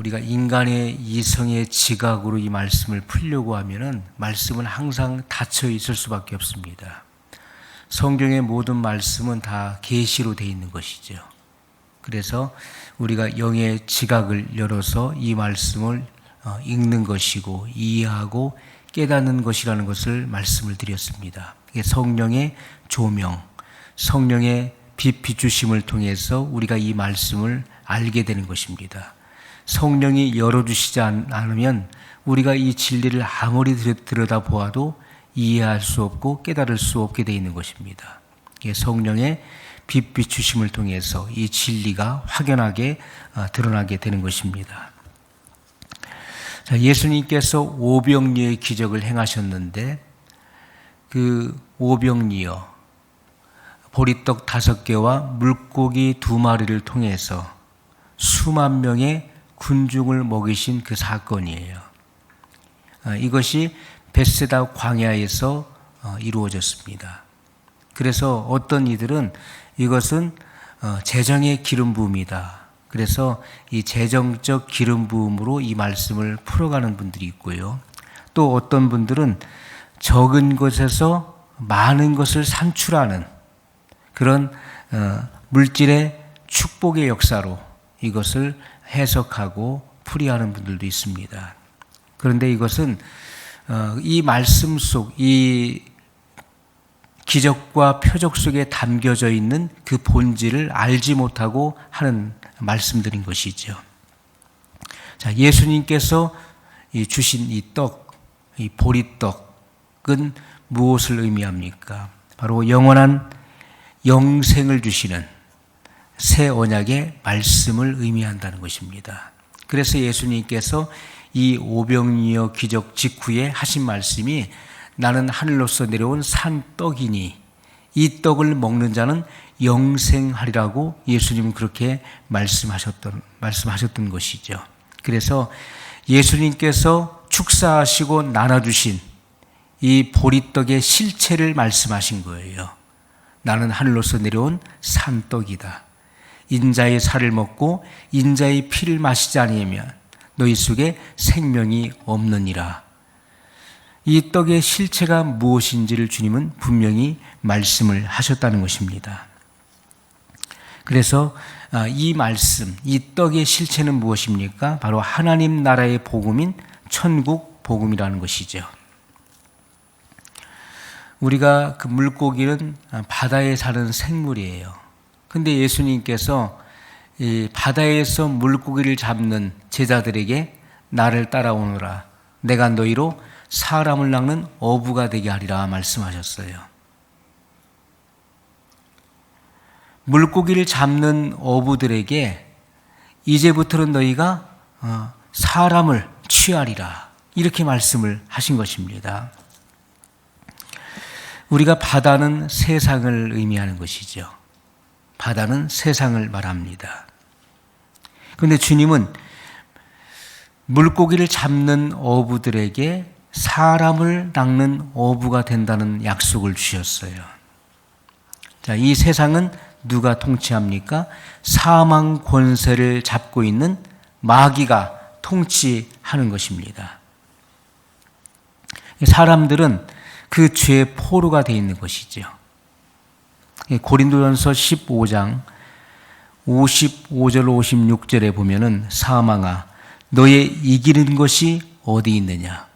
우리가 인간의 이성의 지각으로 이 말씀을 풀려고 하면은 말씀은 항상 닫혀 있을 수밖에 없습니다. 성경의 모든 말씀은 다 계시로 되어 있는 것이죠. 그래서 우리가 영의 지각을 열어서 이 말씀을 읽는 것이고 이해하고 깨닫는 것이라는 것을 말씀을 드렸습니다. 이게 성령의 조명, 성령의 빛 비추심을 통해서 우리가 이 말씀을 알게 되는 것입니다. 성령이 열어주시지 않으면 우리가 이 진리를 아무리 들여다보아도 이해할 수 없고 깨달을 수 없게 되어 있는 것입니다. 성령의 빛 비추심을 통해서 이 진리가 확연하게 드러나게 되는 것입니다. 자, 예수님께서 오병이어의 기적을 행하셨는데 그 오병이어 보리떡 5개와 물고기 2마리를 통해서 수만 명의 군중을 먹이신 그 사건이에요. 이것이 벳세다 광야에서 이루어졌습니다. 그래서 어떤 이들은 이것은 재정의 기름 부음이다. 그래서 이 재정적 기름 부음으로 이 말씀을 풀어가는 분들이 있고요. 또 어떤 분들은 적은 것에서 많은 것을 산출하는 그런 물질의 축복의 역사로 이것을 해석하고 풀이하는 분들도 있습니다. 그런데 이것은 이 말씀 속, 이 기적과 표적 속에 담겨져 있는 그 본질을 알지 못하고 하는 말씀들인 것이죠. 자, 예수님께서 주신 이 떡, 이 보리떡은 무엇을 의미합니까? 바로 영원한 영생을 주시는 새 언약의 말씀을 의미한다는 것입니다. 그래서 예수님께서 이 오병이어 기적 직후에 하신 말씀이 나는 하늘로서 내려온 산떡이니 이 떡을 먹는 자는 영생하리라고 예수님은 그렇게 말씀하셨던 것이죠. 그래서 예수님께서 축사하시고 나눠주신 이 보리떡의 실체를 말씀하신 거예요. 나는 하늘로서 내려온 산떡이다. 인자의 살을 먹고 인자의 피를 마시지 아니하면 너희 속에 생명이 없느니라. 이 떡의 실체가 무엇인지를 주님은 분명히 말씀을 하셨다는 것입니다. 그래서 이 말씀, 이 떡의 실체는 무엇입니까? 바로 하나님 나라의 복음인 천국 복음이라는 것이죠. 우리가 그 물고기는 바다에 사는 생물이에요. 근데 예수님께서 이 바다에서 물고기를 잡는 제자들에게 나를 따라오너라. 내가 너희로 사람을 낚는 어부가 되게 하리라 말씀하셨어요. 물고기를 잡는 어부들에게 이제부터는 너희가 사람을 취하리라 이렇게 말씀을 하신 것입니다. 우리가 바다는 세상을 의미하는 것이죠. 바다는 세상을 말합니다. 그런데 주님은 물고기를 잡는 어부들에게 사람을 낚는 어부가 된다는 약속을 주셨어요. 자, 이 세상은 누가 통치합니까? 사망 권세를 잡고 있는 마귀가 통치하는 것입니다. 사람들은 그 죄의 포로가 되어 있는 것이죠. 고린도전서 15장 55절 56절에 보면은 사망아 너의 이기는 것이 어디 있느냐?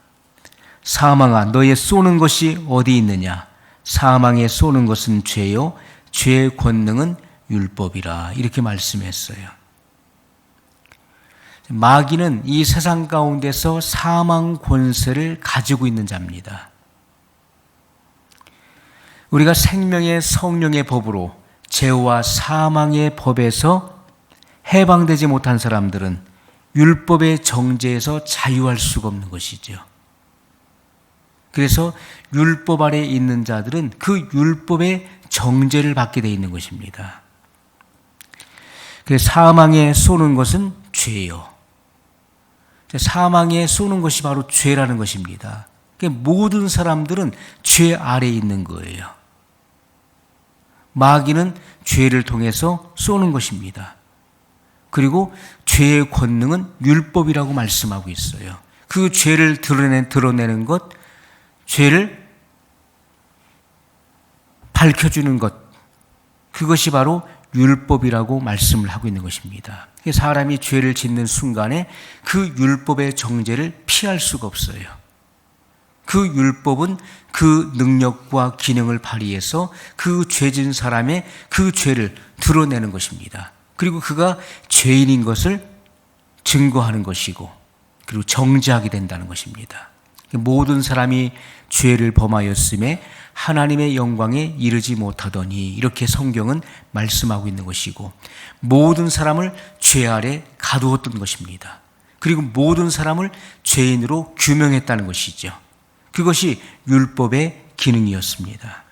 사망아 너의 쏘는 것이 어디 있느냐? 사망에 쏘는 것은 죄요 죄의 권능은 율법이라 이렇게 말씀했어요. 마귀는 이 세상 가운데서 사망 권세를 가지고 있는 자입니다. 우리가 생명의 성령의 법으로 죄와 사망의 법에서 해방되지 못한 사람들은 율법의 정죄에서 자유할 수가 없는 것이죠. 그래서 율법 아래 있는 자들은 그 율법의 정죄를 받게 되어 있는 것입니다. 그래서 사망에 쏘는 것은 죄요. 사망에 쏘는 것이 바로 죄라는 것입니다. 모든 사람들은 죄 아래에 있는 거예요. 마귀는 죄를 통해서 쏘는 것입니다. 그리고 죄의 권능은 율법이라고 말씀하고 있어요. 그 죄를 드러내는 것, 죄를 밝혀주는 것, 그것이 바로 율법이라고 말씀을 하고 있는 것입니다. 사람이 죄를 짓는 순간에 그 율법의 정죄를 피할 수가 없어요. 그 율법은 그 능력과 기능을 발휘해서 그 죄진 사람의 그 죄를 드러내는 것입니다. 그리고 그가 죄인인 것을 증거하는 것이고, 그리고 정죄하게 된다는 것입니다. 모든 사람이 죄를 범하였음에 하나님의 영광에 이르지 못하더니, 이렇게 성경은 말씀하고 있는 것이고, 모든 사람을 죄 아래 가두었던 것입니다. 그리고 모든 사람을 죄인으로 규명했다는 것이죠. 그것이 율법의 기능이었습니다.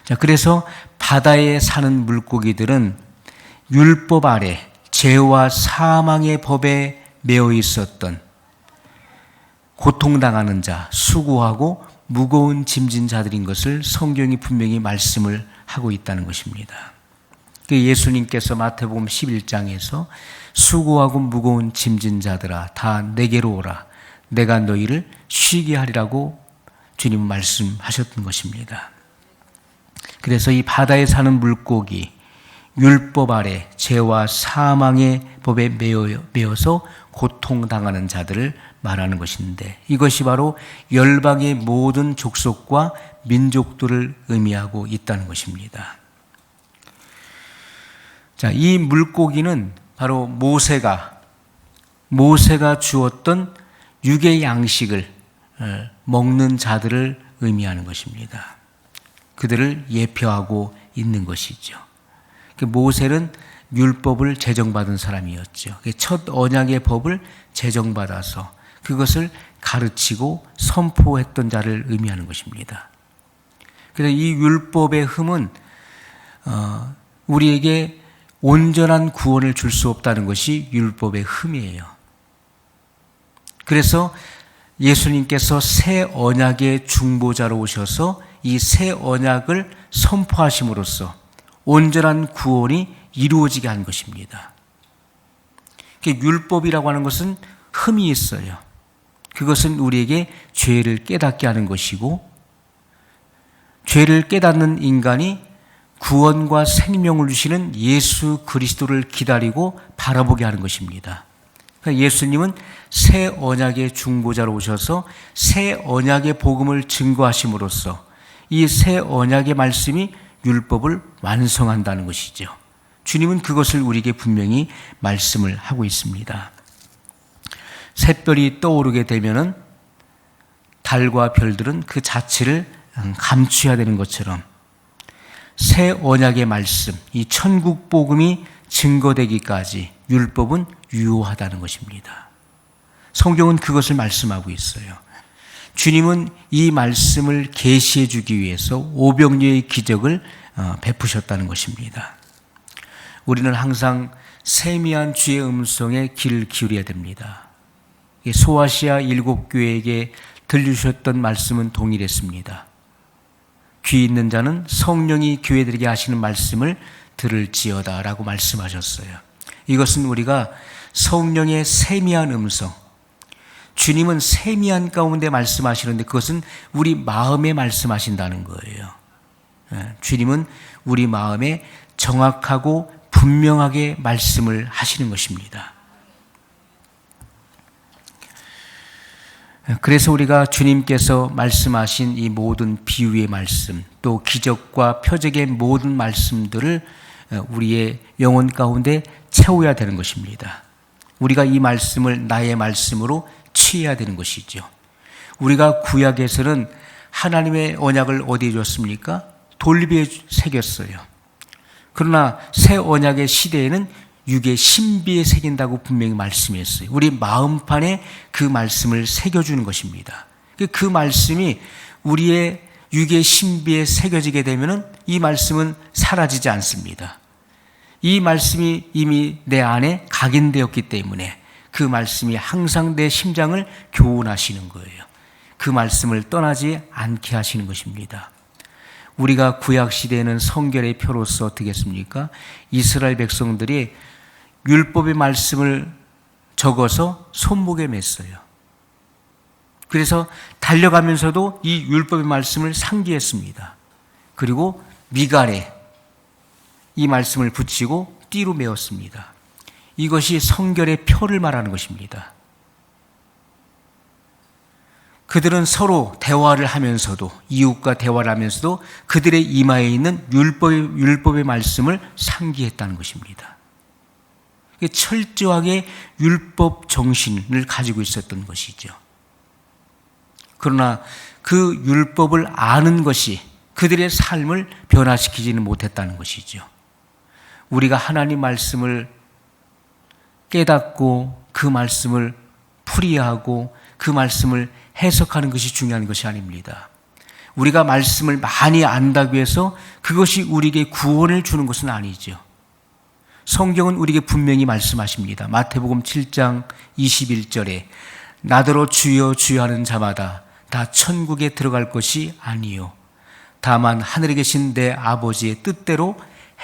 자, 그래서 바다에 사는 물고기들은 율법 아래 죄와 사망의 법에 매여 있었던 고통당하는 자, 수고하고 무거운 짐진 자들인 것을 성경이 분명히 말씀을 하고 있다는 것입니다. 예수님께서 마태복음 11장에서 수고하고 무거운 짐진 자들아 다 내게로 오라, 내가 너희를 쉬게 하리라고 주님은 말씀하셨던 것입니다. 그래서 이 바다에 사는 물고기, 율법 아래 죄와 사망의 법에 매여서 고통당하는 자들을 말하는 것인데, 이것이 바로 열방의 모든 족속과 민족들을 의미하고 있다는 것입니다. 자, 이 물고기는 바로 모세가 주었던 육의 양식을 먹는 자들을 의미하는 것입니다. 그들을 예표하고 있는 것이죠. 모세는 율법을 제정받은 사람이었죠. 첫 언약의 법을 제정받아서 그것을 가르치고 선포했던 자를 의미하는 것입니다. 그래서 이 율법의 흠은 우리에게 온전한 구원을 줄 수 없다는 것이 율법의 흠이에요. 그래서 예수님께서 새 언약의 중보자로 오셔서 이 새 언약을 선포하심으로써 온전한 구원이 이루어지게 한 것입니다. 율법이라고 하는 것은 흠이 있어요. 그것은 우리에게 죄를 깨닫게 하는 것이고, 죄를 깨닫는 인간이 구원과 생명을 주시는 예수 그리스도를 기다리고 바라보게 하는 것입니다. 그러니까 예수님은 새 언약의 중보자로 오셔서 새 언약의 복음을 증거하심으로써 이 새 언약의 말씀이 율법을 완성한다는 것이죠. 주님은 그것을 우리에게 분명히 말씀을 하고 있습니다. 샛별이 떠오르게 되면은 달과 별들은 그 자체를 감추어야 되는 것처럼 새 언약의 말씀, 이 천국 복음이 증거되기까지 율법은 유효하다는 것입니다. 성경은 그것을 말씀하고 있어요. 주님은 이 말씀을 계시해 주기 위해서 오병이어의 기적을 베푸셨다는 것입니다. 우리는 항상 세미한 주의 음성에 귀를 기울여야 됩니다. 소아시아 7교회에게 들려주셨던 말씀은 동일했습니다. 귀 있는 자는 성령이 교회들에게 하시는 말씀을 들을지어다 라고 말씀하셨어요. 이것은 우리가 성령의 세미한 음성, 주님은 세미한 가운데 말씀하시는데 그것은 우리 마음에 말씀하신다는 거예요. 주님은 우리 마음에 정확하고 분명하게 말씀을 하시는 것입니다. 그래서 우리가 주님께서 말씀하신 이 모든 비유의 말씀, 또 기적과 표적의 모든 말씀들을 우리의 영혼 가운데 채워야 되는 것입니다. 우리가 이 말씀을 나의 말씀으로 취해야 되는 것이죠. 우리가 구약에서는 하나님의 언약을 어디에 줬습니까? 돌비에 새겼어요. 그러나 새 언약의 시대에는 육의 신비에 새긴다고 분명히 말씀했어요. 우리 마음판에 그 말씀을 새겨주는 것입니다. 그 말씀이 우리의 육의 신비에 새겨지게 되면 이 말씀은 사라지지 않습니다. 이 말씀이 이미 내 안에 각인되었기 때문에 그 말씀이 항상 내 심장을 교훈하시는 거예요. 그 말씀을 떠나지 않게 하시는 것입니다. 우리가 구약 시대에는 성결의 표로서 어떻게 했습니까? 이스라엘 백성들이 율법의 말씀을 적어서 손목에 맸어요. 그래서 달려가면서도 이 율법의 말씀을 상기했습니다. 그리고 미갈에 이 말씀을 붙이고 띠로 메었습니다. 이것이 성결의 표를 말하는 것입니다. 그들은 서로 대화를 하면서도, 이웃과 대화를 하면서도 그들의 이마에 있는 율법의 말씀을 상기했다는 것입니다. 철저하게 율법 정신을 가지고 있었던 것이죠. 그러나 그 율법을 아는 것이 그들의 삶을 변화시키지는 못했다는 것이죠. 우리가 하나님 말씀을 깨닫고 그 말씀을 풀이하고 그 말씀을 해석하는 것이 중요한 것이 아닙니다. 우리가 말씀을 많이 안다고 해서 그것이 우리에게 구원을 주는 것은 아니죠. 성경은 우리에게 분명히 말씀하십니다. 마태복음 7장 21절에 나더러 주여 주여 하는 자마다 다 천국에 들어갈 것이 아니요 다만 하늘에 계신 내 아버지의 뜻대로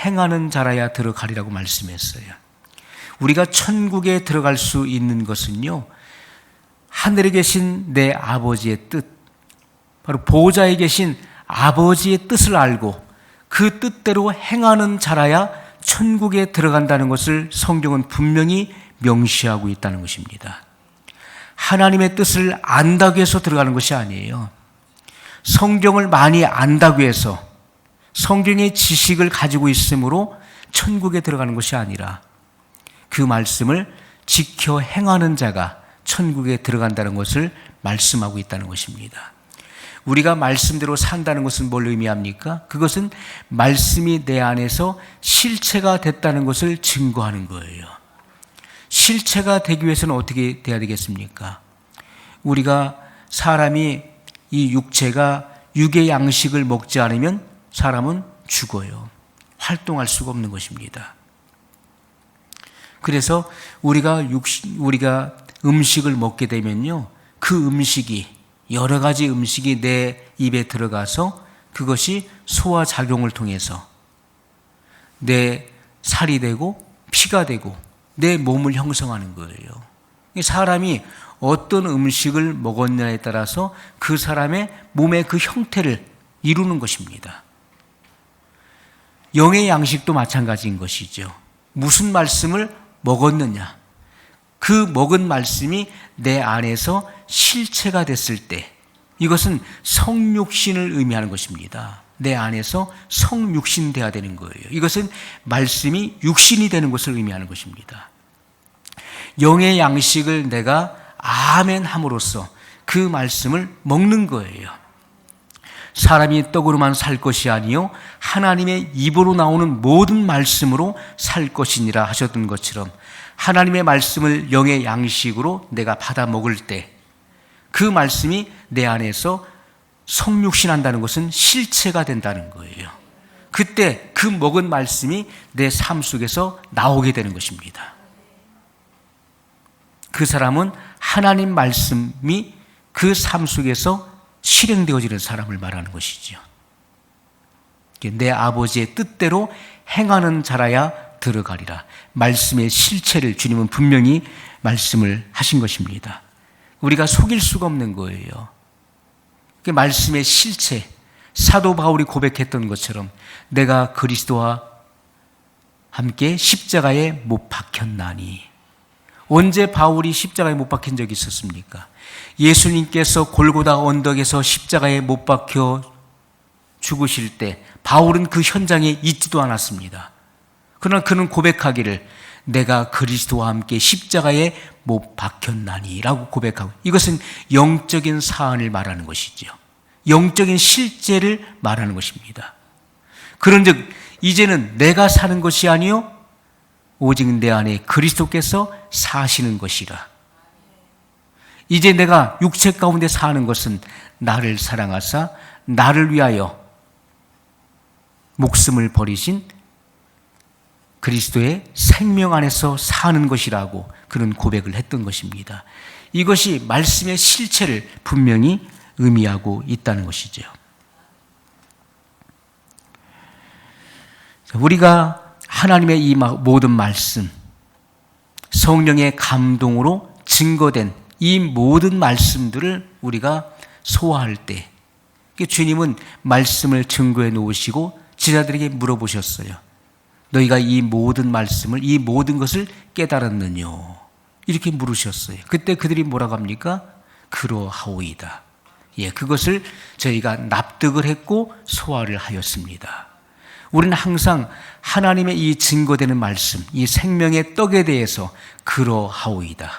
행하는 자라야 들어가리라고 말씀했어요. 우리가 천국에 들어갈 수 있는 것은요, 하늘에 계신 내 아버지의 뜻, 바로 보좌에 계신 아버지의 뜻을 알고 그 뜻대로 행하는 자라야 천국에 들어간다는 것을 성경은 분명히 명시하고 있다는 것입니다. 하나님의 뜻을 안다고 해서 들어가는 것이 아니에요. 성경을 많이 안다고 해서 성경의 지식을 가지고 있으므로 천국에 들어가는 것이 아니라 그 말씀을 지켜 행하는 자가 천국에 들어간다는 것을 말씀하고 있다는 것입니다. 우리가 말씀대로 산다는 것은 뭘 의미합니까? 그것은 말씀이 내 안에서 실체가 됐다는 것을 증거하는 거예요. 실체가 되기 위해서는 어떻게 돼야 되겠습니까? 우리가 사람이 이 육체가 육의 양식을 먹지 않으면 사람은 죽어요. 활동할 수가 없는 것입니다. 그래서 우리가 음식을 먹게 되면요, 그 음식이 여러 가지 음식이 내 입에 들어가서 그것이 소화작용을 통해서 내 살이 되고 피가 되고 내 몸을 형성하는 거예요. 사람이 어떤 음식을 먹었냐에 따라서 그 사람의 몸의 그 형태를 이루는 것입니다. 영의 양식도 마찬가지인 것이죠. 무슨 말씀을 먹었느냐, 그 먹은 말씀이 내 안에서 실체가 됐을 때 이것은 성육신을 의미하는 것입니다. 내 안에서 성육신 돼야 되는 거예요. 이것은 말씀이 육신이 되는 것을 의미하는 것입니다. 영의 양식을 내가 아멘 함으로써 그 말씀을 먹는 거예요. 사람이 떡으로만 살 것이 아니요 하나님의 입으로 나오는 모든 말씀으로 살 것이니라 하셨던 것처럼 하나님의 말씀을 영의 양식으로 내가 받아 먹을 때 그 말씀이 내 안에서 성육신한다는 것은 실체가 된다는 거예요. 그때 그 먹은 말씀이 내 삶 속에서 나오게 되는 것입니다. 그 사람은 하나님 말씀이 그 삶 속에서 실행되어지는 사람을 말하는 것이죠. 내 아버지의 뜻대로 행하는 자라야 들어가리라. 말씀의 실체를 주님은 분명히 말씀을 하신 것입니다. 우리가 속일 수가 없는 거예요. 그 말씀의 실체, 사도 바울이 고백했던 것처럼 내가 그리스도와 함께 십자가에 못 박혔나니. 언제 바울이 십자가에 못 박힌 적이 있었습니까? 예수님께서 골고다 언덕에서 십자가에 못 박혀 죽으실 때 바울은 그 현장에 있지도 않았습니다. 그러나 그는 고백하기를 내가 그리스도와 함께 십자가에 못 박혔나니 라고 고백하고, 이것은 영적인 사안을 말하는 것이죠. 영적인 실제를 말하는 것입니다. 그런즉 이제는 내가 사는 것이 아니요 오직 내 안에 그리스도께서 사시는 것이라. 이제 내가 육체 가운데 사는 것은 나를 사랑하사 나를 위하여 목숨을 버리신 그리스도의 생명 안에서 사는 것이라고 그런 고백을 했던 것입니다. 이것이 말씀의 실체를 분명히 의미하고 있다는 것이죠. 우리가 하나님의 이 모든 말씀, 성령의 감동으로 증거된 이 모든 말씀들을 우리가 소화할 때, 주님은 말씀을 증거해 놓으시고 제자들에게 물어보셨어요. 너희가 이 모든 말씀을, 이 모든 것을 깨달았느뇨? 이렇게 물으셨어요. 그때 그들이 뭐라고 합니까? 그러하오이다. 예, 그것을 저희가 납득을 했고 소화를 하였습니다. 우리는 항상 하나님의 이 증거되는 말씀, 이 생명의 떡에 대해서 그러하오이다.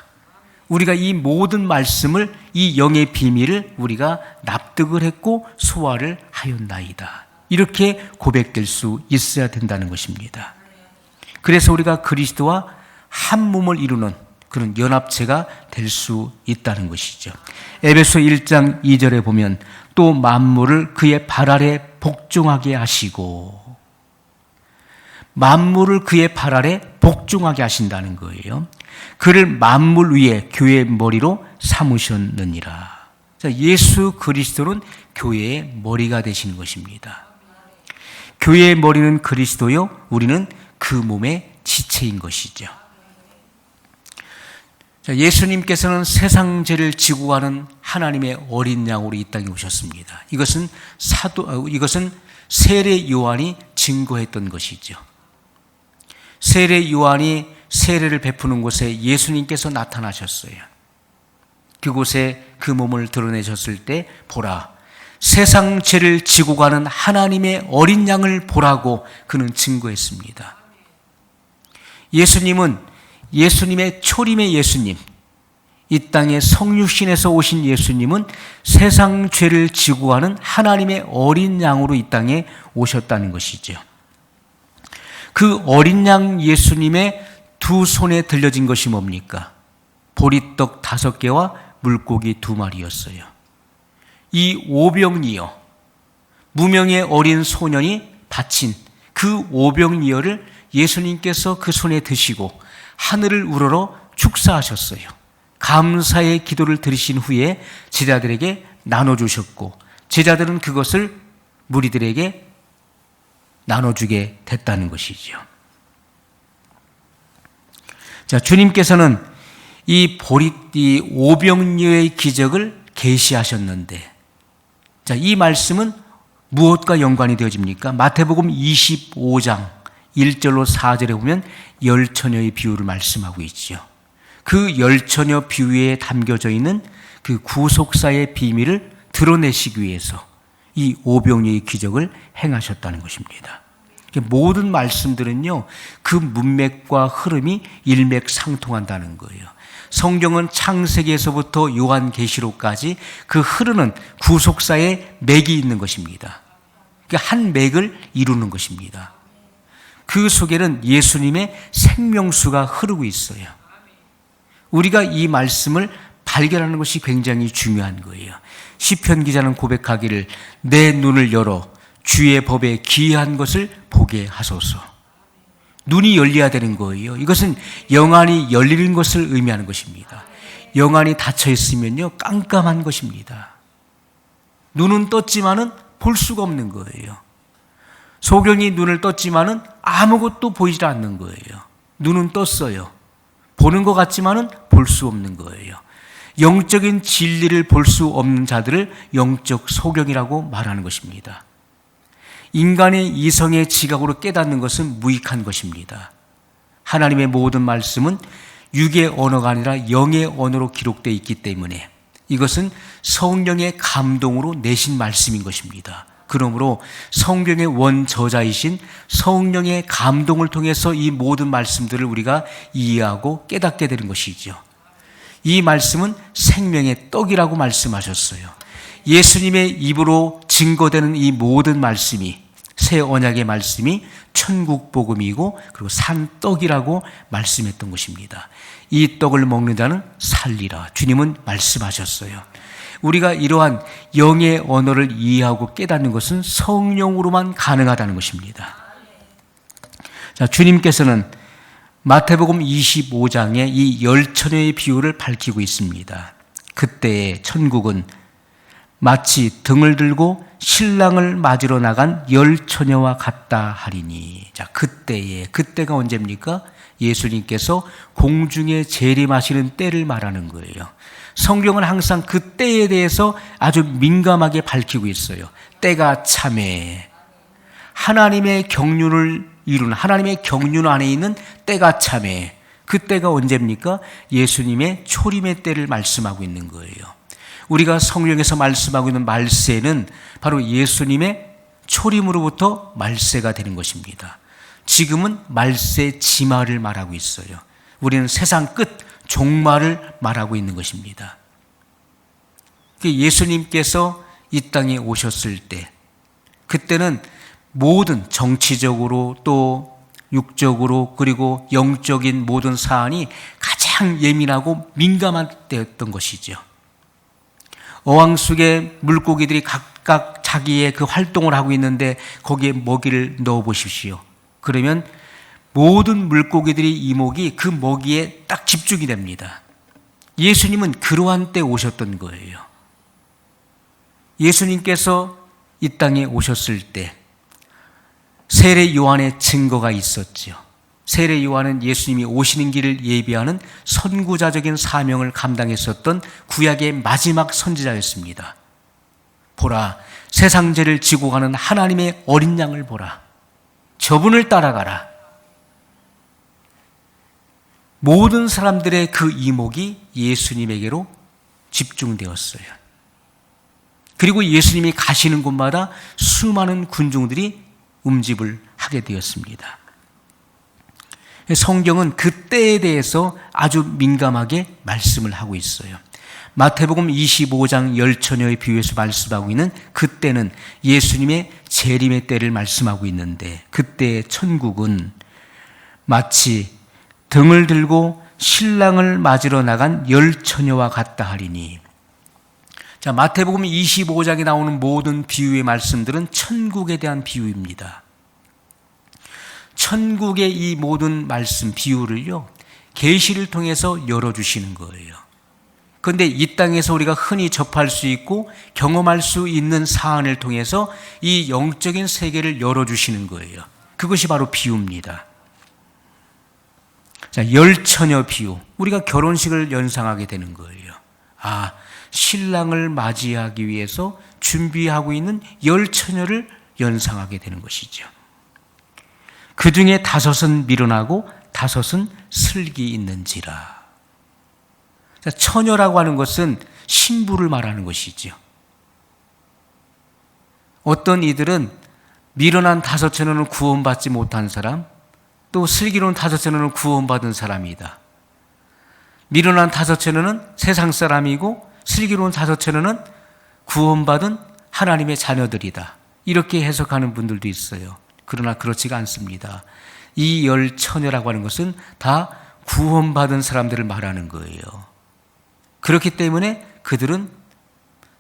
우리가 이 모든 말씀을, 이 영의 비밀을 우리가 납득을 했고 소화를 하였나이다. 이렇게 고백될 수 있어야 된다는 것입니다. 그래서 우리가 그리스도와 한 몸을 이루는 그런 연합체가 될 수 있다는 것이죠. 에베소 1장 2절에 보면 또 만물을 그의 발 아래 복종하게 하시고, 만물을 그의 발 아래 복종하게 하신다는 거예요. 그를 만물 위에 교회의 머리로 삼으셨느니라. 자, 예수 그리스도는 교회의 머리가 되시는 것입니다. 교회의 머리는 그리스도요, 우리는 그 몸의 지체인 것이죠. 자, 예수님께서는 세상 죄를 지고 가는 하나님의 어린 양으로 이 땅에 오셨습니다. 이것은 세례 요한이 증거했던 것이죠. 세례 요한이 세례를 베푸는 곳에 예수님께서 나타나셨어요. 그곳에 그 몸을 드러내셨을 때 보라, 세상 죄를 지고 가는 하나님의 어린 양을 보라고 그는 증거했습니다. 예수님은 예수님의 초림의 예수님, 이 땅에 성육신에서 오신 예수님은 세상 죄를 지고 가는 하나님의 어린 양으로 이 땅에 오셨다는 것이죠. 그 어린 양 예수님의 두 손에 들려진 것이 뭡니까? 보리떡 5개와 물고기 2마리였어요. 이 오병이어, 무명의 어린 소년이 바친 그 오병이어를 예수님께서 그 손에 드시고 하늘을 우러러 축사하셨어요. 감사의 기도를 드리신 후에 제자들에게 나눠주셨고, 제자들은 그것을 무리들에게 나눠주게 됐다는 것이죠. 자, 주님께서는 이 오병이어의 기적을 계시하셨는데, 자, 이 말씀은 무엇과 연관이 되어집니까? 마태복음 25장 1절로 4절에 보면 열처녀의 비유를 말씀하고 있죠. 그 열처녀 비유에 담겨져 있는 그 구속사의 비밀을 드러내시기 위해서 이 오병이어의 기적을 행하셨다는 것입니다. 모든 말씀들은요, 그 문맥과 흐름이 일맥상통한다는 거예요. 성경은 창세기에서부터 요한계시록까지 그 흐르는 구속사의 맥이 있는 것입니다. 한 맥을 이루는 것입니다. 그 속에는 예수님의 생명수가 흐르고 있어요. 우리가 이 말씀을 발견하는 것이 굉장히 중요한 거예요. 시편 기자는 고백하기를 내 눈을 열어 주의 법에 기이한 것을 보게 하소서. 눈이 열려야 되는 거예요. 이것은 영안이 열리는 것을 의미하는 것입니다. 영안이 닫혀 있으면요, 깜깜한 것입니다. 눈은 떴지만은 볼 수가 없는 거예요. 소경이 눈을 떴지만은 아무것도 보이지 않는 거예요. 눈은 떴어요. 보는 것 같지만은 볼 수 없는 거예요. 영적인 진리를 볼 수 없는 자들을 영적 소경이라고 말하는 것입니다. 인간의 이성의 지각으로 깨닫는 것은 무익한 것입니다. 하나님의 모든 말씀은 육의 언어가 아니라 영의 언어로 기록되어 있기 때문에 이것은 성령의 감동으로 내신 말씀인 것입니다. 그러므로 성경의 원저자이신 성령의 감동을 통해서 이 모든 말씀들을 우리가 이해하고 깨닫게 되는 것이죠. 이 말씀은 생명의 떡이라고 말씀하셨어요. 예수님의 입으로 증거되는 이 모든 말씀이, 새 언약의 말씀이 천국 복음이고 그리고 산떡이라고 말씀했던 것입니다. 이 떡을 먹는 자는 살리라, 주님은 말씀하셨어요. 우리가 이러한 영의 언어를 이해하고 깨닫는 것은 성령으로만 가능하다는 것입니다. 자, 주님께서는 마태복음 25장에 이 열처녀의 비유를 밝히고 있습니다. 그때의 천국은 마치 등을 들고 신랑을 맞으러 나간 열 처녀와 같다 하리니. 자, 그때가 언제입니까? 예수님께서 공중에 재림하시는 때를 말하는 거예요. 성경은 항상 그 때에 대해서 아주 민감하게 밝히고 있어요. 때가 참에 하나님의 경륜을 이룬, 하나님의 경륜 안에 있는 때가 참에, 그 때가 언제입니까? 예수님의 초림의 때를 말씀하고 있는 거예요. 우리가 성경에서 말씀하고 있는 말세는 바로 예수님의 초림으로부터 말세가 되는 것입니다. 지금은 말세 지말을 말하고 있어요. 우리는 세상 끝 종말을 말하고 있는 것입니다. 예수님께서 이 땅에 오셨을 때, 그때는 모든 정치적으로 또 육적으로 그리고 영적인 모든 사안이 가장 예민하고 민감한 때였던 것이죠. 어항 속에 물고기들이 각각 자기의 그 활동을 하고 있는데 거기에 먹이를 넣어 보십시오. 그러면 모든 물고기들의 이목이 그 먹이에 딱 집중이 됩니다. 예수님은 그러한 때 오셨던 거예요. 예수님께서 이 땅에 오셨을 때 세례 요한의 증거가 있었죠. 세례 요한은 예수님이 오시는 길을 예비하는 선구자적인 사명을 감당했었던 구약의 마지막 선지자였습니다. 보라, 세상 죄를 지고 가는 하나님의 어린 양을 보라. 저분을 따라가라. 모든 사람들의 그 이목이 예수님에게로 집중되었어요. 그리고 예수님이 가시는 곳마다 수많은 군중들이 음집을 하게 되었습니다. 성경은 그 때에 대해서 아주 민감하게 말씀을 하고 있어요. 마태복음 25장 열처녀의 비유에서 말씀하고 있는 그때는 예수님의 재림의 때를 말씀하고 있는데, 그때의 천국은 마치 등을 들고 신랑을 맞으러 나간 열처녀와 같다 하리니. 자, 마태복음 25장에 나오는 모든 비유의 말씀들은 천국에 대한 비유입니다. 천국의 이 모든 말씀, 비유를요, 계시를 통해서 열어주시는 거예요. 그런데 이 땅에서 우리가 흔히 접할 수 있고 경험할 수 있는 사안을 통해서 이 영적인 세계를 열어주시는 거예요. 그것이 바로 비유입니다. 자, 열처녀 비유. 우리가 결혼식을 연상하게 되는 거예요. 아, 신랑을 맞이하기 위해서 준비하고 있는 열처녀를 연상하게 되는 것이죠. 그 중에 5은 미련하고 5은 슬기 있는지라. 자, 처녀라고 하는 것은 신부를 말하는 것이죠. 어떤 이들은 미련한 5처녀는 구원받지 못한 사람, 또 슬기로운 5처녀는 구원받은 사람이다. 미련한 5처녀는 세상 사람이고 슬기로운 5처녀는 구원받은 하나님의 자녀들이다. 이렇게 해석하는 분들도 있어요. 그러나 그렇지가 않습니다. 이 열처녀라고 하는 것은 다 구원받은 사람들을 말하는 거예요. 그렇기 때문에 그들은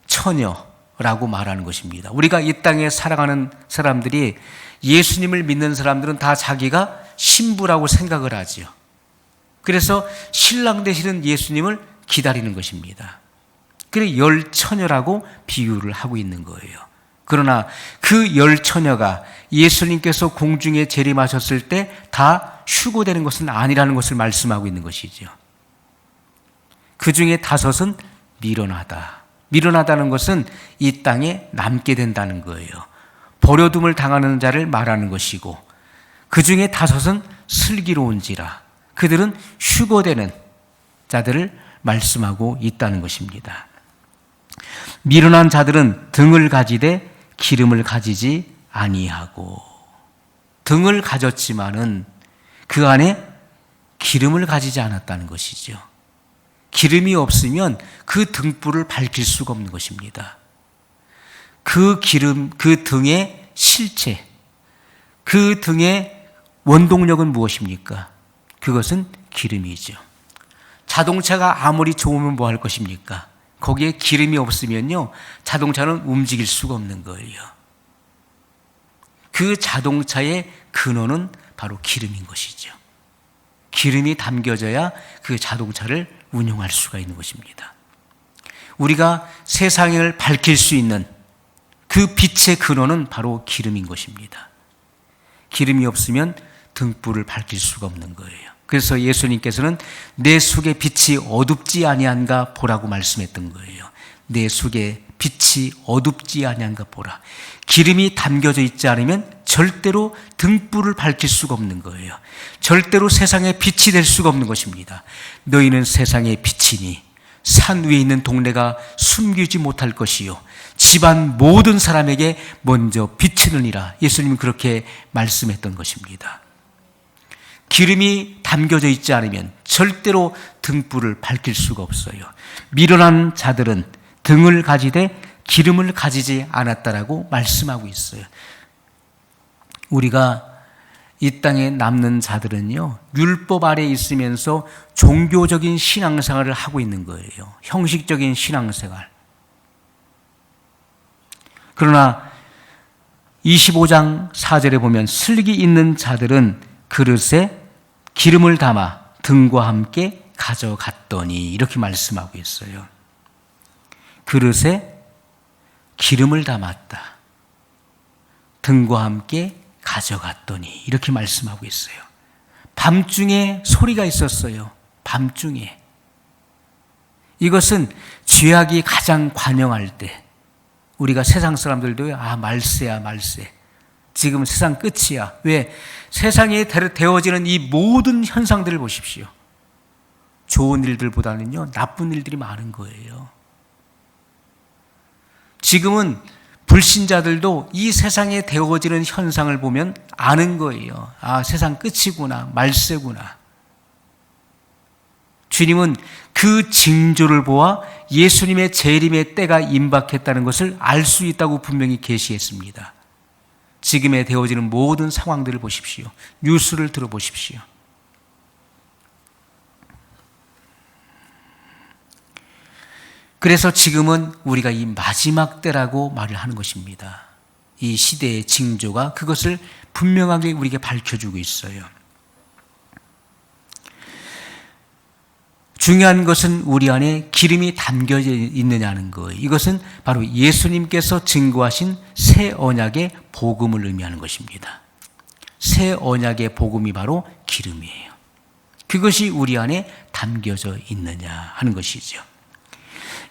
처녀라고 말하는 것입니다. 우리가 이 땅에 살아가는 사람들이, 예수님을 믿는 사람들은 다 자기가 신부라고 생각을 하죠. 그래서 신랑 되시는 예수님을 기다리는 것입니다. 그래서 열처녀라고 비유를 하고 있는 거예요. 그러나 그 열처녀가 예수님께서 공중에 재림하셨을 때 다 휴고되는 것은 아니라는 것을 말씀하고 있는 것이죠. 그 중에 5은 미련하다. 미련하다는 것은 이 땅에 남게 된다는 거예요. 버려둠을 당하는 자를 말하는 것이고, 그 중에 5은 슬기로운지라. 그들은 휴고되는 자들을 말씀하고 있다는 것입니다. 미련한 자들은 등을 가지되 기름을 가지지 아니하고. 등을 가졌지만은 그 안에 기름을 가지지 않았다는 것이죠. 기름이 없으면 그 등불을 밝힐 수가 없는 것입니다. 그 기름, 그 등의 실체, 그 등의 원동력은 무엇입니까? 그것은 기름이죠. 자동차가 아무리 좋으면 뭐 할 것입니까? 거기에 기름이 없으면요, 자동차는 움직일 수가 없는 거예요. 그 자동차의 근원은 바로 기름인 것이죠. 기름이 담겨져야 그 자동차를 운용할 수가 있는 것입니다. 우리가 세상을 밝힐 수 있는 그 빛의 근원은 바로 기름인 것입니다. 기름이 없으면 등불을 밝힐 수가 없는 거예요. 그래서 예수님께서는 내 속의 빛이 어둡지 아니한가 보라고 말씀했던 거예요. 내 속의 빛이 어둡지 아니한가 보라. 기름이 담겨져 있지 않으면 절대로 등불을 밝힐 수가 없는 거예요. 절대로 세상의 빛이 될 수가 없는 것입니다. 너희는 세상의 빛이니 산 위에 있는 동네가 숨기지 못할 것이요 집안 모든 사람에게 먼저 비치느니라. 예수님은 그렇게 말씀했던 것입니다. 기름이 담겨져 있지 않으면 절대로 등불을 밝힐 수가 없어요. 미련한 자들은 등을 가지되 기름을 가지지 않았다라고 말씀하고 있어요. 우리가 이 땅에 남는 자들은요, 율법 아래 있으면서 종교적인 신앙생활을 하고 있는 거예요. 형식적인 신앙생활. 그러나 25장 4절에 보면 슬기 있는 자들은 그릇에 기름을 담아 등과 함께 가져갔더니 이렇게 말씀하고 있어요. 그릇에 기름을 담았다. 등과 함께 가져갔더니 이렇게 말씀하고 있어요. 밤중에 소리가 있었어요. 밤중에. 이것은 죄악이 가장 관영할 때 우리가 세상 사람들도 말세야 말세. 지금 세상 끝이야. 왜? 세상에 되어지는 이 모든 현상들을 보십시오. 좋은 일들보다는요, 나쁜 일들이 많은 거예요. 지금은 불신자들도 이 세상에 되어지는 현상을 보면 아는 거예요. 세상 끝이구나, 말세구나. 주님은 그 징조를 보아 예수님의 재림의 때가 임박했다는 것을 알 수 있다고 분명히 계시했습니다. 지금에 되어지는 모든 상황들을 보십시오. 뉴스를 들어보십시오. 그래서 지금은 우리가 이 마지막 때라고 말을 하는 것입니다. 이 시대의 징조가 그것을 분명하게 우리에게 밝혀주고 있어요. 중요한 것은 우리 안에 기름이 담겨져 있느냐는 거예요. 이것은 바로 예수님께서 증거하신 새 언약의 복음을 의미하는 것입니다. 새 언약의 복음이 바로 기름이에요. 그것이 우리 안에 담겨져 있느냐 하는 것이죠.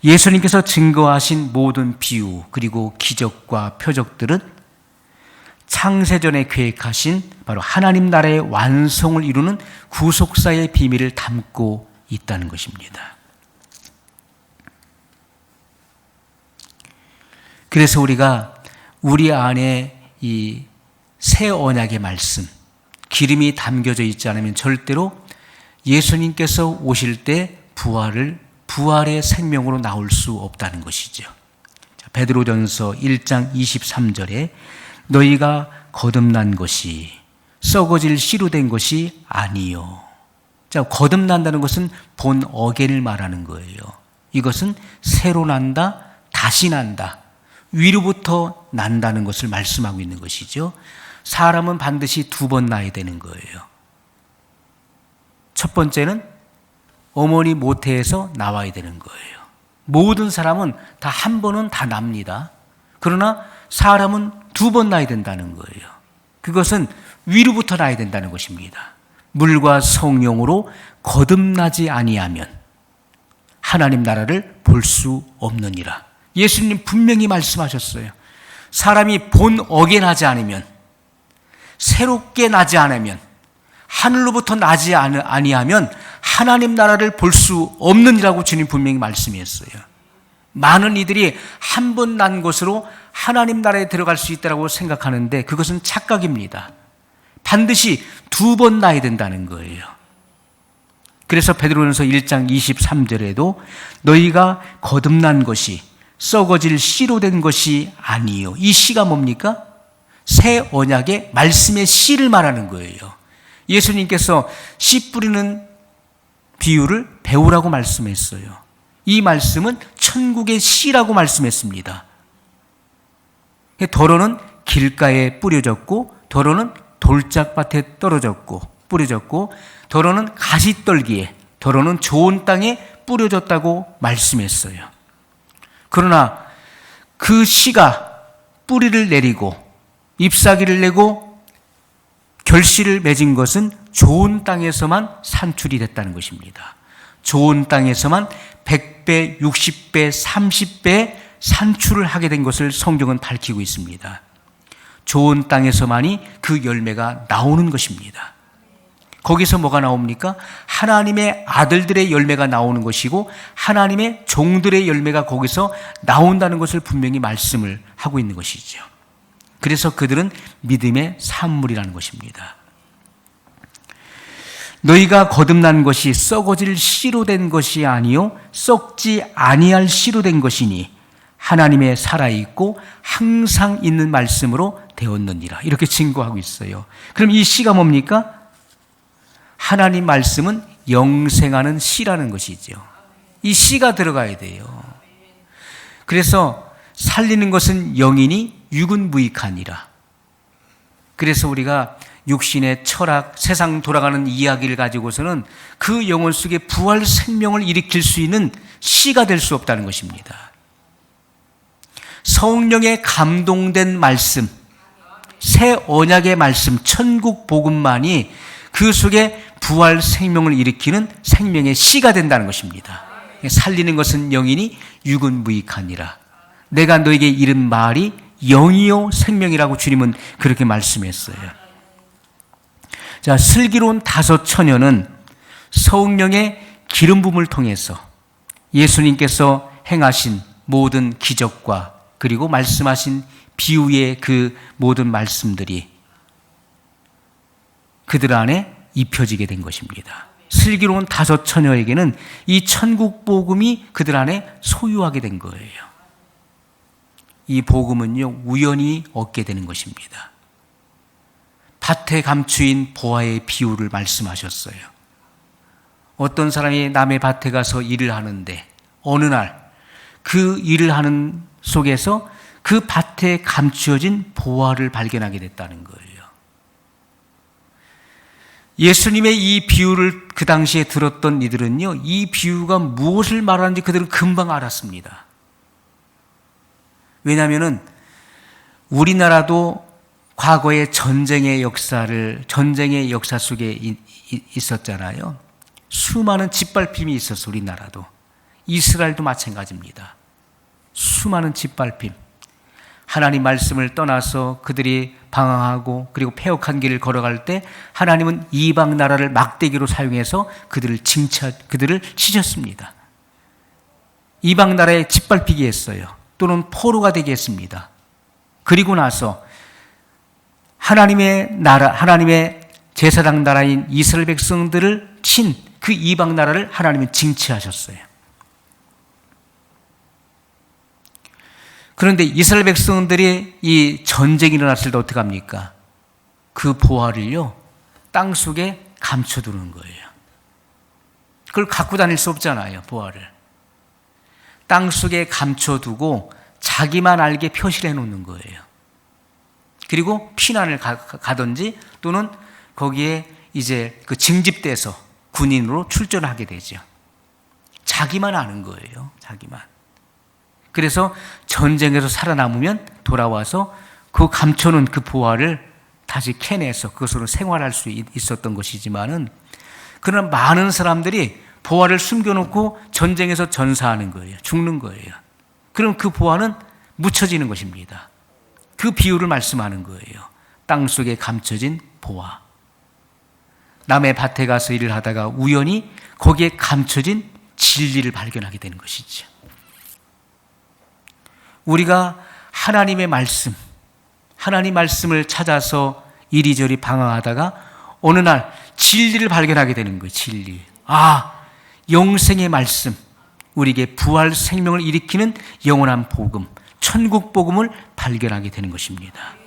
예수님께서 증거하신 모든 비유 그리고 기적과 표적들은 창세전에 계획하신 바로 하나님 나라의 완성을 이루는 구속사의 비밀을 담고 있다는 것입니다. 그래서 우리가 우리 안에 이 새 언약의 말씀, 기름이 담겨져 있지 않으면 절대로 예수님께서 오실 때 부활의 생명으로 나올 수 없다는 것이죠. 베드로전서 1장 23절에 너희가 거듭난 것이 썩어질 씨로 된 것이 아니요. 자, 거듭난다는 것은 본 어게인을 말하는 거예요. 이것은 새로 난다, 다시 난다, 위로부터 난다는 것을 말씀하고 있는 것이죠. 사람은 반드시 두 번 나야 되는 거예요. 첫 번째는 어머니 모태에서 나와야 되는 거예요. 모든 사람은 다 한 번은 다 납니다. 그러나 사람은 두 번 나야 된다는 거예요. 그것은 위로부터 나야 된다는 것입니다. 물과 성령으로 거듭나지 아니하면 하나님 나라를 볼 수 없느니라. 예수님 분명히 말씀하셨어요. 사람이 본 어게나지 않으면, 새롭게 나지 않으면, 하늘로부터 나지 아니하면 하나님 나라를 볼 수 없느니라고 주님 분명히 말씀했어요. 많은 이들이 한 번 난 것으로 하나님 나라에 들어갈 수 있다고 생각하는데 그것은 착각입니다. 반드시 두 번 나야 된다는 거예요. 그래서 베드로전서 1장 23절에도 너희가 거듭난 것이 썩어질 씨로 된 것이 아니요. 이 씨가 뭡니까? 새 언약의 말씀의 씨를 말하는 거예요. 예수님께서 씨 뿌리는 비유를 배우라고 말씀했어요. 이 말씀은 천국의 씨라고 말씀했습니다. 더러는 길가에 뿌려졌고 더러는 돌짝밭에 뿌려졌고 더러는 가시떨기에, 더러는 좋은 땅에 뿌려졌다고 말씀했어요. 그러나 그 씨가 뿌리를 내리고 잎사귀를 내고 결실을 맺은 것은 좋은 땅에서만 산출이 됐다는 것입니다. 좋은 땅에서만 100배, 60배, 30배 산출을 하게 된 것을 성경은 밝히고 있습니다. 좋은 땅에서만이 그 열매가 나오는 것입니다. 거기서 뭐가 나옵니까? 하나님의 아들들의 열매가 나오는 것이고 하나님의 종들의 열매가 거기서 나온다는 것을 분명히 말씀을 하고 있는 것이죠. 그래서 그들은 믿음의 산물이라는 것입니다. 너희가 거듭난 것이 썩어질 씨로 된 것이 아니요 썩지 아니할 씨로 된 것이니 하나님의 살아있고 항상 있는 말씀으로 되었느니라. 이렇게 증거하고 있어요. 그럼 이 씨가 뭡니까? 하나님 말씀은 영생하는 씨라는 것이죠. 이 씨가 들어가야 돼요. 그래서 살리는 것은 영이니 육은 무익하니라. 그래서 우리가 육신의 철학, 세상 돌아가는 이야기를 가지고서는 그 영혼 속에 부활 생명을 일으킬 수 있는 씨가 될 수 없다는 것입니다. 성령에 감동된 말씀, 새 언약의 말씀, 천국 복음만이 그 속에 부활 생명을 일으키는 생명의 씨가 된다는 것입니다. 살리는 것은 영이니 육은 무익하니라. 내가 너에게 이른 말이 영이요 생명이라고 주님은 그렇게 말씀했어요. 자, 슬기로운 다섯 처녀는 성령의 기름 부음을 통해서 예수님께서 행하신 모든 기적과 그리고 말씀하신 비유의 그 모든 말씀들이 그들 안에 입혀지게 된 것입니다. 슬기로운 다섯 처녀에게는 이 천국 복음이 그들 안에 소유하게 된 거예요. 이 복음은요, 우연히 얻게 되는 것입니다. 밭에 감추인 보화의 비유를 말씀하셨어요. 어떤 사람이 남의 밭에 가서 일을 하는데 어느 날 그 일을 하는 속에서 그 밭에 감추어진 보화를 발견하게 됐다는 거예요. 예수님의 이 비유를 그 당시에 들었던 이들은요, 이 비유가 무엇을 말하는지 그들은 금방 알았습니다. 왜냐하면 우리나라도 과거의 전쟁의 역사 속에 있었잖아요. 수많은 짓밟힘이 있었어, 우리나라도. 이스라엘도 마찬가지입니다. 수많은 짓밟힘. 하나님 말씀을 떠나서 그들이 방황하고 그리고 패역한 길을 걸어갈 때 하나님은 이방 나라를 막대기로 사용해서 그들을 치셨습니다. 이방 나라에 짓밟히게 했어요. 또는 포로가 되게 했습니다. 그리고 나서 하나님의 나라, 하나님의 제사장 나라인 이스라엘 백성들을 친 그 이방 나라를 하나님은 징치하셨어요. 그런데 이스라엘 백성들이 이 전쟁이 일어났을 때 어떻게 합니까? 그 보화를요, 땅 속에 감춰두는 거예요. 그걸 갖고 다닐 수 없잖아요, 보화를. 땅 속에 감춰두고 자기만 알게 표시를 해놓는 거예요. 그리고 피난을 가든지 또는 거기에 이제 그 징집돼서 군인으로 출전하게 되죠. 자기만 아는 거예요, 자기만. 그래서 전쟁에서 살아남으면 돌아와서 그 감춰놓은 그 보화를 다시 캐내서 그것으로 생활할 수 있었던 것이지만은, 그러나 많은 사람들이 보화를 숨겨놓고 전쟁에서 전사하는 거예요. 죽는 거예요. 그럼 그 보화는 묻혀지는 것입니다. 그 비유를 말씀하는 거예요. 땅 속에 감춰진 보화. 남의 밭에 가서 일을 하다가 우연히 거기에 감춰진 진리를 발견하게 되는 것이죠. 우리가 하나님의 말씀, 하나님 말씀을 찾아서 이리저리 방황하다가 어느 날 진리를 발견하게 되는 거예요. 진리. 영생의 말씀, 우리에게 부활 생명을 일으키는 영원한 복음, 천국 복음을 발견하게 되는 것입니다.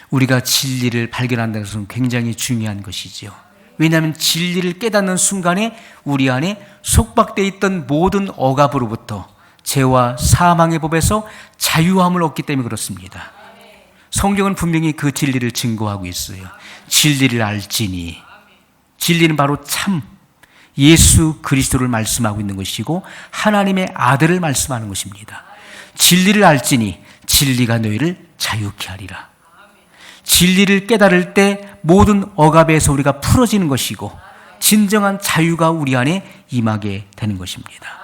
우리가 진리를 발견한다는 것은 굉장히 중요한 것이죠. 왜냐하면 진리를 깨닫는 순간에 우리 안에 속박되어 있던 모든 억압으로부터, 죄와 사망의 법에서 자유함을 얻기 때문에 그렇습니다. 성경은 분명히 그 진리를 증거하고 있어요. 진리를 알지니, 진리는 바로 참 예수 그리스도를 말씀하고 있는 것이고 하나님의 아들을 말씀하는 것입니다. 진리를 알지니 진리가 너희를 자유케 하리라. 진리를 깨달을 때 모든 억압에서 우리가 풀어지는 것이고 진정한 자유가 우리 안에 임하게 되는 것입니다.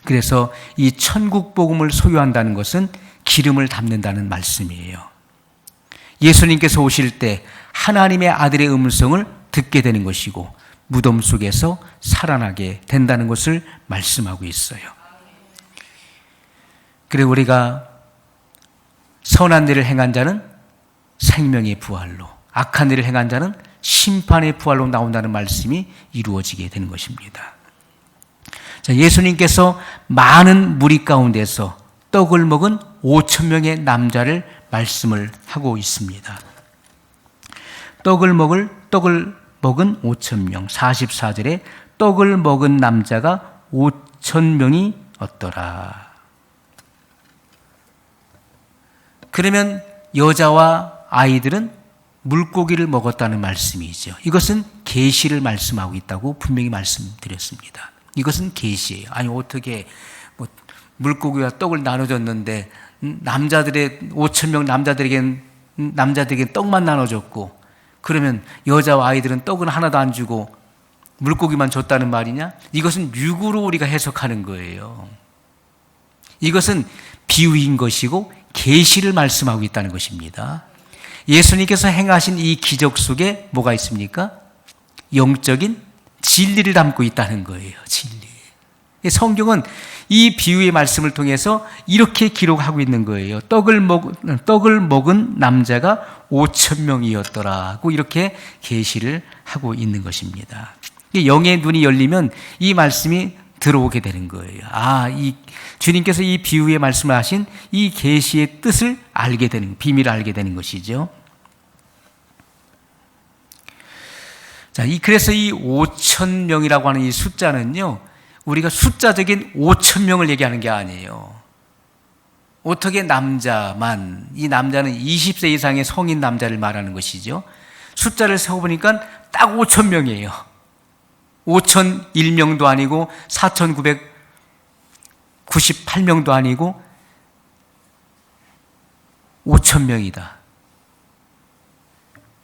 그래서 이 천국 복음을 소유한다는 것은 기름을 담는다는 말씀이에요. 예수님께서 오실 때 하나님의 아들의 음성을 듣게 되는 것이고 무덤 속에서 살아나게 된다는 것을 말씀하고 있어요. 그리고 우리가 선한 일을 행한 자는 생명의 부활로, 악한 일을 행한 자는 심판의 부활로 나온다는 말씀이 이루어지게 되는 것입니다. 자, 예수님께서 많은 무리 가운데서 떡을 먹은 5천 명의 남자를 말씀을 하고 있습니다. 떡을 먹은 5천 명, 44절에 떡을 먹은 남자가 5천 명이 었더라. 그러면 여자와 아이들은 물고기를 먹었다는 말씀이죠. 이것은 계시를 말씀하고 있다고 분명히 말씀드렸습니다. 이것은 계시예요. 아니 어떻게 물고기와 떡을 나눠줬는데 남자들의 5천 명 남자들에게 떡만 나눠줬고 그러면 여자와 아이들은 떡은 하나도 안 주고 물고기만 줬다는 말이냐? 이것은 육으로 우리가 해석하는 거예요. 이것은 비유인 것이고 계시를 말씀하고 있다는 것입니다. 예수님께서 행하신 이 기적 속에 뭐가 있습니까? 영적인 진리를 담고 있다는 거예요. 진리. 성경은 이 비유의 말씀을 통해서 이렇게 기록하고 있는 거예요. 떡을 먹은 남자가 5천 명이었더라고 이렇게 계시를 하고 있는 것입니다. 영의 눈이 열리면 이 말씀이 들어오게 되는 거예요. 이 주님께서 이 비유의 말씀을 하신 이 계시의 뜻을 알게 되는, 비밀을 알게 되는 것이죠. 자, 그래서 이 5천 명이라고 하는 이 숫자는요, 우리가 숫자적인 5천 명을 얘기하는 게 아니에요. 어떻게 남자만, 이 남자는 20세 이상의 성인 남자를 말하는 것이죠. 숫자를 세어보니까 딱 5천 명이에요. 5,001명도 아니고 4,998명도 아니고 5천 명이다.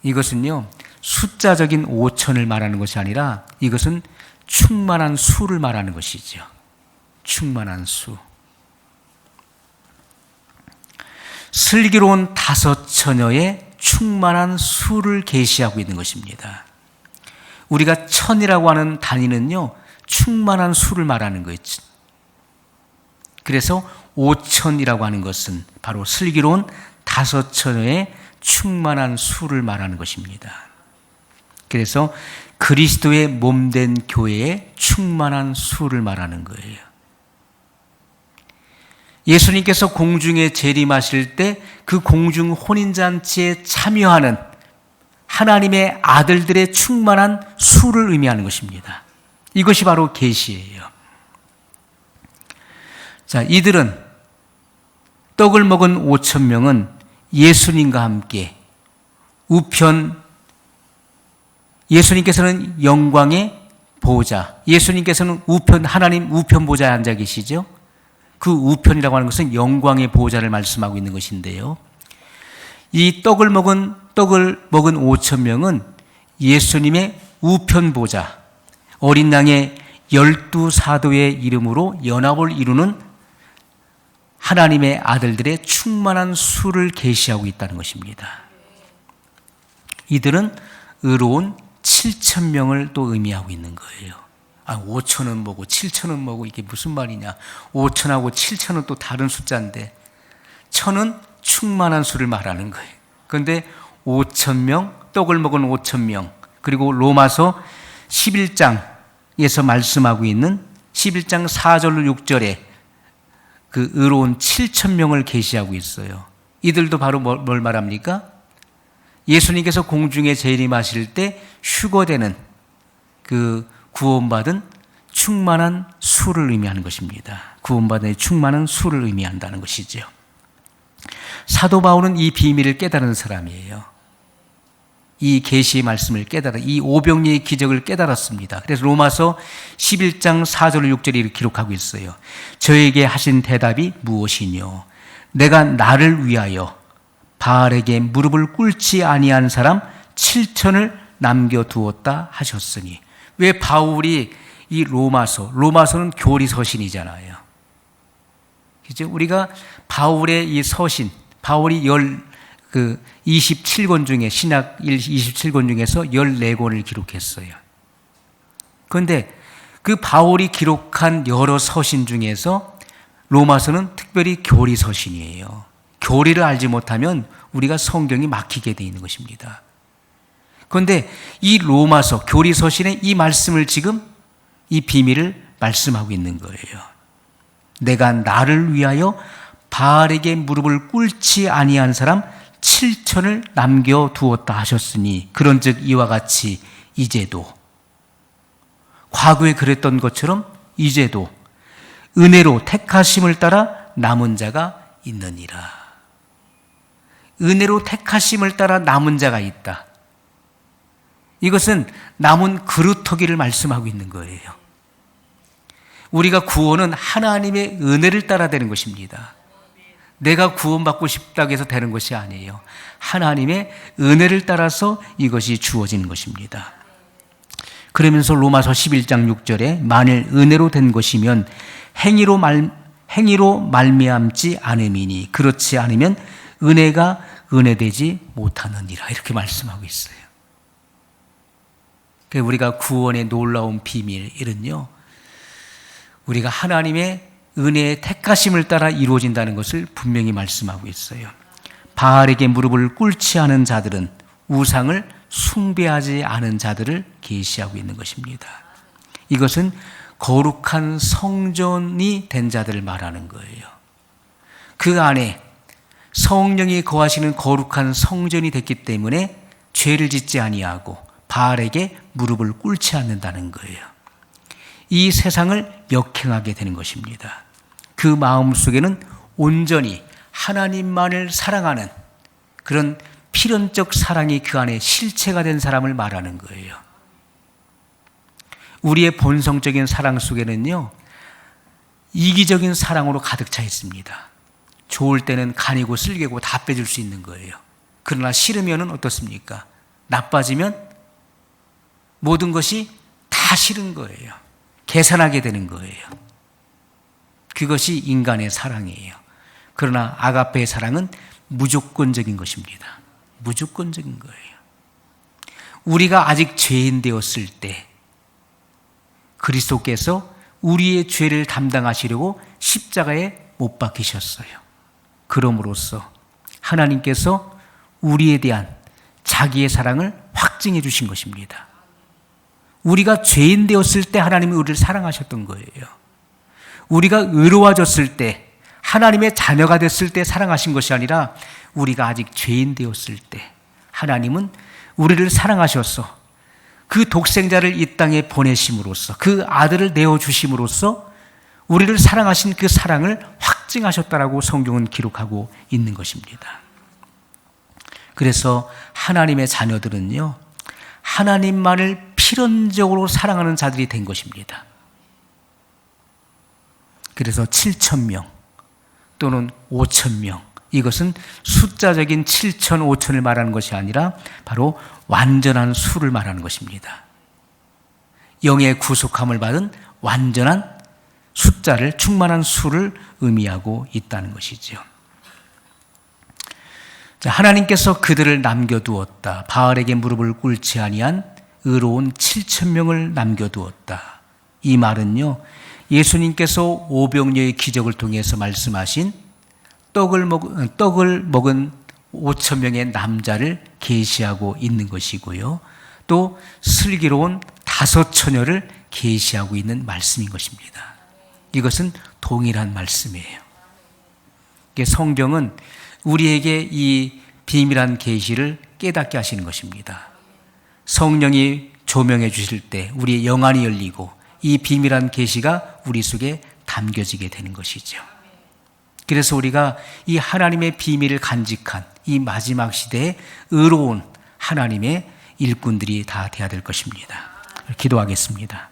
이것은요, 숫자적인 5천을 말하는 것이 아니라 이것은 충만한 수를 말하는 것이죠. 충만한 수. 슬기로운 5처녀의 충만한 수를 계시하고 있는 것입니다. 우리가 천이라고 하는 단위는요, 충만한 수를 말하는 거예요. 그래서 5천이라고 하는 것은 바로 슬기로운 5처녀의 충만한 수를 말하는 것입니다. 그래서 그리스도의 몸된 교회의 충만한 수를 말하는 거예요. 예수님께서 공중에 재림하실 때 그 공중 혼인잔치에 참여하는 하나님의 아들들의 충만한 수를 의미하는 것입니다. 이것이 바로 계시예요. 자, 이들은 떡을 먹은 5천 명은 예수님과 함께 우편, 예수님께서는 영광의 보좌, 예수님께서는 우편, 하나님 우편 보좌에 앉아 계시죠. 그 우편이라고 하는 것은 영광의 보좌를 말씀하고 있는 것인데요. 이 떡을 먹은 5천 명은 예수님의 우편 보좌, 어린 양의 12사도의 이름으로 연합을 이루는 하나님의 아들들의 충만한 수를 계시하고 있다는 것입니다. 이들은 의로운 7천 명을 또 의미하고 있는 거예요. 5천은 뭐고 7천은 뭐고 이게 무슨 말이냐. 5천하고 7천은 또 다른 숫자인데 천은 충만한 수를 말하는 거예요. 그런데 5천 명, 떡을 먹은 5천 명, 그리고 로마서 11장에서 말씀하고 있는 11장 4절로 6절에 그 의로운 7천 명을 계시하고 있어요. 이들도 바로 뭘 말합니까? 예수님께서 공중에 재림하실 때 휴거되는 그 구원받은 충만한 수를 의미하는 것입니다. 구원받은 충만한 수를 의미한다는 것이죠. 사도 바울은 이 비밀을 깨달은 사람이에요. 이 계시의 말씀을 이 오병이의 기적을 깨달았습니다. 그래서 로마서 11장 4절 6절에 이렇게 기록하고 있어요. 저에게 하신 대답이 무엇이뇨? 내가 나를 위하여 바알에게 무릎을 꿇지 아니한 사람 7천을 남겨두었다 하셨으니. 왜 바울이 이 로마서는 교리 서신이잖아요. 그죠? 우리가 바울의 이 서신, 바울이 27권 중에, 신약 27권 중에서 14권을 기록했어요. 그런데 그 바울이 기록한 여러 서신 중에서 로마서는 특별히 교리 서신이에요. 교리를 알지 못하면 우리가 성경이 막히게 되어 있는 것입니다. 그런데 이 로마서, 교리 서신의 이 말씀을 지금 이 비밀을 말씀하고 있는 거예요. 내가 나를 위하여 바알에게 무릎을 꿇지 아니한 사람 7천을 남겨두었다 하셨으니 그런즉 이와 같이 이제도, 과거에 그랬던 것처럼 이제도 은혜로 택하심을 따라 남은 자가 있느니라. 은혜로 택하심을 따라 남은 자가 있다. 이것은 남은 그루터기를 말씀하고 있는 거예요. 우리가 구원은 하나님의 은혜를 따라 되는 것입니다. 내가 구원받고 싶다고 해서 되는 것이 아니에요. 하나님의 은혜를 따라서 이것이 주어지는 것입니다. 그러면서 로마서 11장 6절에 만일 은혜로 된 것이면 행위로 말미암지 않음이니 그렇지 않으면 은혜가 은혜되지 못하느니라. 이렇게 말씀하고 있어요. 우리가 구원의 놀라운 비밀은요, 우리가 하나님의 은혜의 택하심을 따라 이루어진다는 것을 분명히 말씀하고 있어요. 바알에게 무릎을 꿇지 않은 자들은 우상을 숭배하지 않은 자들을 계시하고 있는 것입니다. 이것은 거룩한 성전이 된 자들을 말하는 거예요. 그 안에 성령이 거하시는 거룩한 성전이 됐기 때문에 죄를 짓지 아니하고 바알에게 무릎을 꿇지 않는다는 거예요. 이 세상을 역행하게 되는 것입니다. 그 마음 속에는 온전히 하나님만을 사랑하는 그런 필연적 사랑이 그 안에 실체가 된 사람을 말하는 거예요. 우리의 본성적인 사랑 속에는요, 이기적인 사랑으로 가득 차 있습니다. 좋을 때는 간이고 쓸개고 다 빼줄 수 있는 거예요. 그러나 싫으면 어떻습니까? 나빠지면 모든 것이 다 싫은 거예요. 계산하게 되는 거예요. 그것이 인간의 사랑이에요. 그러나 아가페의 사랑은 무조건적인 것입니다. 무조건적인 거예요. 우리가 아직 죄인 되었을 때 그리스도께서 우리의 죄를 담당하시려고 십자가에 못 박히셨어요. 그럼으로써 하나님께서 우리에 대한 자기의 사랑을 확증해 주신 것입니다. 우리가 죄인 되었을 때 하나님이 우리를 사랑하셨던 거예요. 우리가 의로워졌을 때, 하나님의 자녀가 됐을 때 사랑하신 것이 아니라 우리가 아직 죄인 되었을 때 하나님은 우리를 사랑하셔서 그 독생자를 이 땅에 보내심으로써, 그 아들을 내어주심으로써 우리를 사랑하신 그 사랑을 확증하셨다라고 성경은 기록하고 있는 것입니다. 그래서 하나님의 자녀들은요, 하나님만을 필연적으로 사랑하는 자들이 된 것입니다. 그래서 7,000명 또는 5,000명, 이것은 숫자적인 7,000, 5,000을 말하는 것이 아니라 바로 완전한 수를 말하는 것입니다. 영의 구속함을 받은 완전한 숫자를, 충만한 수를 의미하고 있다는 것이죠. 자, 하나님께서 그들을 남겨두었다. 바알에게 무릎을 꿇지 아니한 의로운 7,000명을 남겨두었다. 이 말은요, 예수님께서 오병이어의 기적을 통해서 말씀하신 떡을 먹은 5,000명의 남자를 계시하고 있는 것이고요, 또 슬기로운 5처녀를 계시하고 있는 말씀인 것입니다. 이것은 동일한 말씀이에요. 성경은 우리에게 이 비밀한 계시를 깨닫게 하시는 것입니다. 성령이 조명해 주실 때 우리의 영안이 열리고 이 비밀한 계시가 우리 속에 담겨지게 되는 것이죠. 그래서 우리가 이 하나님의 비밀을 간직한 이 마지막 시대에 의로운 하나님의 일꾼들이 다 돼야 될 것입니다. 기도하겠습니다.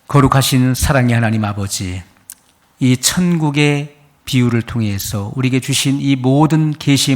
거룩하신 사랑의 하나님 아버지, 이 천국의 비유를 통해서 우리에게 주신 이 모든 계시